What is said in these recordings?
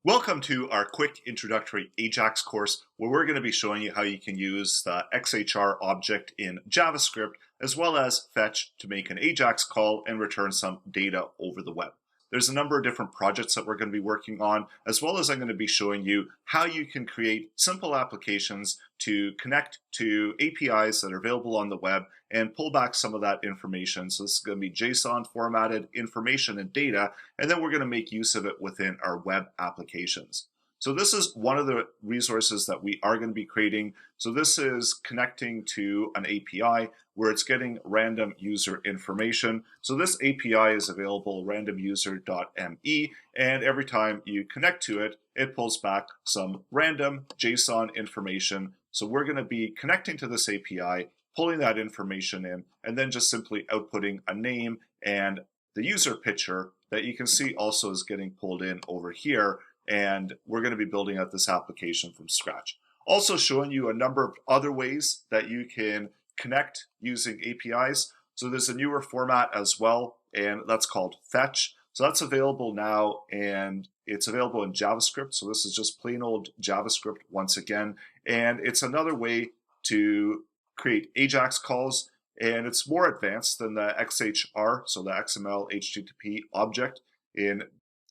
Welcome to our quick introductory AJAX course where we're going to be showing you how you can use the XHR object in JavaScript as well as fetch to make an AJAX call and return some data over the web. There's a number of different projects that we're going to be working on, as well as I'm going to be showing you how you can create simple applications to connect to APIs that are available on the web and pull back some of that information. So this is going to be JSON formatted information and data, and then we're going to make use of it within our web applications. So this is one of the resources that we are going to be creating. So this is connecting to an API where it's getting random user information. So this API is available randomuser.me, and every time you connect to it, it pulls back some random JSON information. So we're going to be connecting to this API, pulling that information in, and then just simply outputting a name and the user picture that you can see also is getting pulled in over here. And we're going to be building out this application from scratch. Also showing you a number of other ways that you can connect using APIs. So there's a newer format as well, and that's called fetch. So that's available now, and it's available in JavaScript. So this is just plain old JavaScript once again. And it's another way to create AJAX calls, and it's more advanced than the XHR, so the XML HTTP object in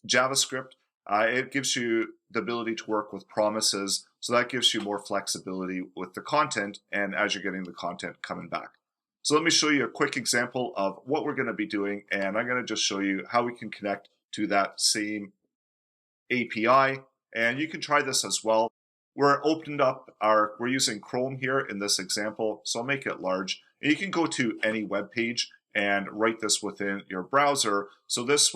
JavaScript. It gives you the ability to work with promises, so that gives you more flexibility with the content and as you're getting the content coming back. So let me show you a quick example of what we're going to be doing, and I'm going to just show you how we can connect to that same API, and you can try this as well. We're using Chrome here in this example, so I'll make it large. And you can go to any web page and write this within your browser. So this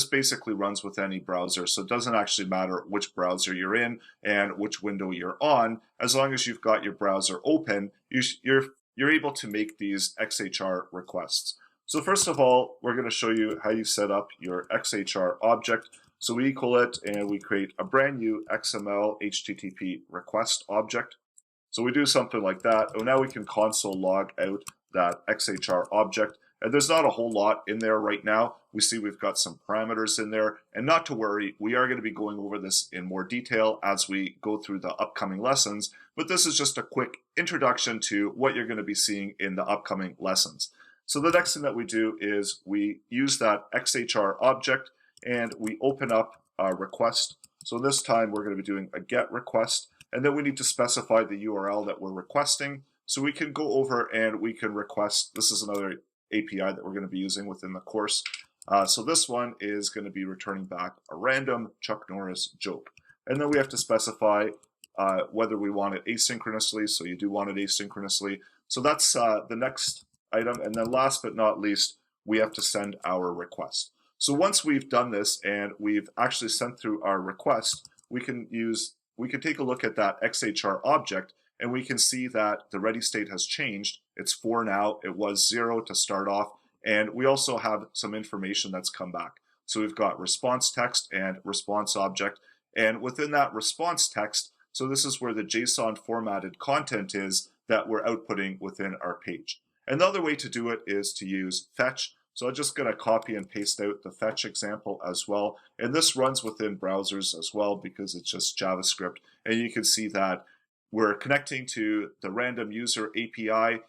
basically runs with any browser. So it doesn't actually matter which browser you're in and which window you're on. As long as you've got your browser open, you're able to make these XHR requests. So first of all, we're going to show you how you set up your XHR object. So we equal it and we create a brand new XML HTTP request object. So we do something like that. And now we can console log out that XHR object. And there's not a whole lot in there right now. We see we've got some parameters in there. And not to worry, we are going to be going over this in more detail as we go through the upcoming lessons. But this is just a quick introduction to what you're going to be seeing in the upcoming lessons. So the next thing that we do is we use that XHR object and we open up a request. So this time we're going to be doing a GET request. And then we need to specify the URL that we're requesting. So we can go over and we can request, this is another API that we're going to be using within the course. So this one is going to be returning back a random Chuck Norris joke. And then we have to specify whether we want it asynchronously. So you do want it asynchronously. So that's the next item. And then last but not least, we have to send our request. So once we've done this and we've actually sent through our request, we can take a look at that XHR object, and we can see that the ready state has changed. It's 4 now. It was 0 to start off. And we also have some information that's come back. So we've got response text and response object. And within that response text, so this is where the JSON formatted content is that we're outputting within our page. Another way to do it is to use fetch. So I'm just going to copy and paste out the fetch example as well. And this runs within browsers as well because it's just JavaScript. And you can see that we're connecting to the random user API.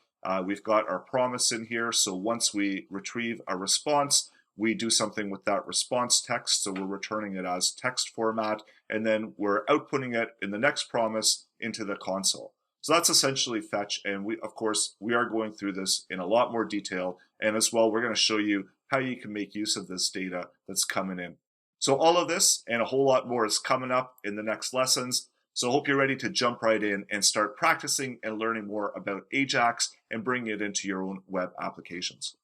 We've got our promise in here. So once we retrieve a response, we do something with that response text. So we're returning it as text format. And then we're outputting it in the next promise into the console. So that's essentially fetch, and of course, we are going through this in a lot more detail, and as well, we're going to show you how you can make use of this data that's coming in. So all of this and a whole lot more is coming up in the next lessons, so I hope you're ready to jump right in and start practicing and learning more about AJAX and bringing it into your own web applications.